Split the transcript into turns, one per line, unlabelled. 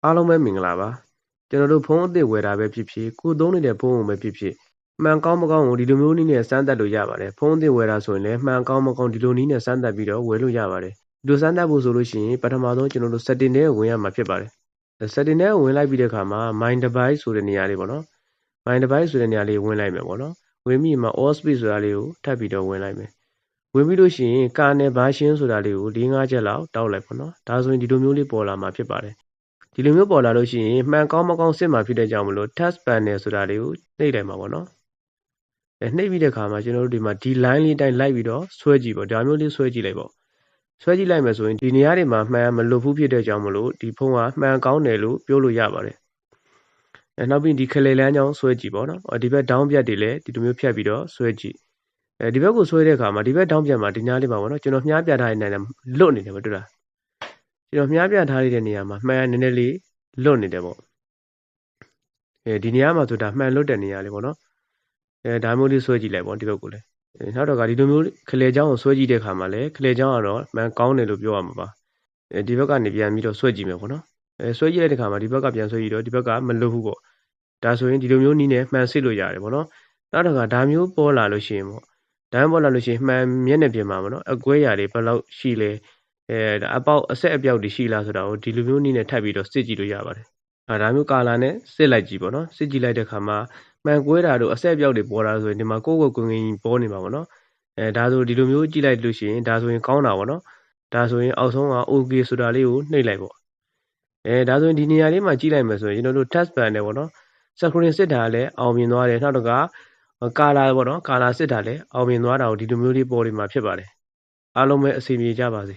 အားလုံးပဲမင်္ဂလာပါကျွန်တော်တို့ဖုန်းအသစ်ဝယ်တာပဲဖြစ်ဖြစ်ကိုသုံးနေတဲ့ဖုန်းကိုပဲဖြစ်ဖြစ်မှန်ကောင်းမကောင်းကိုဒီလိုမျိုးနည်းနဲ့စမ်းသပ်လို့ရပါတယ်ဖုန်းအသစ်ဝယ်တာဆိုရင်လည်းမှန်ကောင်းမကောင်းဒီလိုနည်းနဲ့စမ်းသပ်ပြီးတော့ဝယ်လို့ရပါတယ်ဒီလိုစမ်းသပ်ဖို့ဆိုလို့ရှိရင်ပထမဆုံးကျွန်တော်တို့ setting ထဲဝင်ရမှာဖြစ်ပါတယ် setting ထဲဝင်လိုက်ပြီးတဲ့အခါမှာ my device ဆိုတဲ့နေရာလေးပေါ့နော် my device ဆိုတဲ့နေရာလေးဝင်လိုက်မယ်ပေါ့နော်ဝင်ပြီးမှ all space ဆိုတာလေးကိုထပ်ပြီးတော့ဝင်လိုက်မယ်ဝင်ပြီးလို့ရှိရင် kernel version ဆိုတာလေးကို၄-၅ချက်လောက်တောက်လိုက်ပေါ့နော်ဒါဆိုရင်ဒီလိုမျိုးလေးပေါ်လာမှာဖြစ်ပါတယ်ဒီလိုမျိုးပေါ်လာလို့ရှိရင်မှန်ကောင်းမကောင်းစစ်မှာဖြစ်တဲ့ကြောင့်မလို့ test panel ဆိုတာလေးကိုနှိပ်လိုက်မှာပေါ့နော်နှိပ်ပြီးတဲ့အခါမှာကျွန်တော်တို့ဒီမှာဒီ line လေးတိုင်းလိုက်ပြီးတော့ဆွဲကြည့်ပေါ့ဒါမျိုးလေးဆွဲကြည့်လိုက်ပေါ့ဆွဲကြည့်လိုက်မယ်ဆိုရင်ဒီနေရာတွေမှာမှန်မလို့ဘူးဖြစ်တဲ့ကြောင့်မလို့ဒီဖုန်းကမှန်ကောင်းတယ်လို့ပြောလို့ရပါတယ်နောက်ပြီးဒီခလေလန်းကြောင်းဆွဲကြည့်ပေါ့နော်ဒီဘက် down ပြတ်တွေလည်းဒီလိုမျိုးဖြတ်ပြီးတော့ဆွဲကြည့်ဒီဘက်ကိုဆွဲတဲ့အခါမှာဒီဘက် down ပြတ်မှာဒီညာလေးပါပေါ့နော်ကျွန်တော်မြားပြထားတဲ့နေရာလွတ်နေတယ်မတွေ့လားကျွန်တော်မြားပြထားတဲ့နေရာမှာမှန်နည်းနည်းလေးလွတ်နေတယ်ပေါ့ဒီနေရာမှာဆိုတာမှန်လွတ်တဲ့နေရာလေးပေါ့နော်ဒါမျိုးလေးဆွဲကြည့်လိုက်ပေါ့ဒီဘက်ကိုလည်းနောက်တော့ကဒီလိုမျိုးခလေချောင်းကိုဆွဲကြည့်တဲ့အခါမှာလည်းခလေချောင်းကတော့မှန်ကောင်းတယ်လို့ပြောရမှာပါဒီဘက်ကနေပြန်ပြီးတော့ဆွဲကြည့်မယ်ပေါ့နော်ဆွဲကြည့်တဲ့အခါမှာဒီဘက်ကပြန်ဆွဲကြည့်တော့ဒီဘက်ကမလွတ်ဘူးပေါ့ဒါဆိုရင်ဒီလိုမျိုးနည်းနဲ့မှန်စစ်လို့ရတယ်ပေါ့နော်နောက်တော့ကဒါမျိုးပေါ်လာလို့ရှိရင်ပေါ့ဒါမှပေါ်လာလို့ရှိရင်မှန်မျက်နှာပြင်မှာပေါ့နော်အကွဲရာတွေဘယ်လောက်ရှိလဲအပေါက်အဆက်အပြောက်တွေရှိလားဆိုတာကိုဒီလိုမျိုးနည်းနဲ့ထပ်ပြီးတော့စစ်ကြည့်လို့ရပါတယ်ဒါမျိုးကာလာနဲ့စစ်လိုက်ကြည့်ပေါ့နော်စစ်ကြည့်လိုက်တဲ့အခါမှာမှန်ကွဲတာတို့အဆက်အပြောက်တွေပေါ်လာဆိုရင်ဒီမှာကိုယ့်ကိုယ်ကိုယ်ပေါ်နေမှာပေါ့နော်ဒါဆိုဒီလိုမျိုးကြည့်လိုက်လို့ရှိရင်ဒါဆိုရင်ကောင်းတာပေါ့နော်ဒါဆိုရင်အောက်ဆုံးက OK ဆိုတာလေးကိုနှိပ်လိုက်ပေါ့ဒါဆိုရင်ဒီနေရာလေးမှာကြည့်လိုက်မယ်ဆိုရင်ကျွန်တော်တို့ test panel ပေါ့နော် screen စစ်တာလည်းအောင်မြင်သွားတယ်နောက်တော့ကကာလာပေါ့နော်ကာလာစစ်တာလည်းအောင်မြင်သွားတာကိုဒီလိုမျိုးလေးပေါ်နေမှာဖြစ်ပါတယ်အားလုံးပဲအစီအပြေကြပါစေ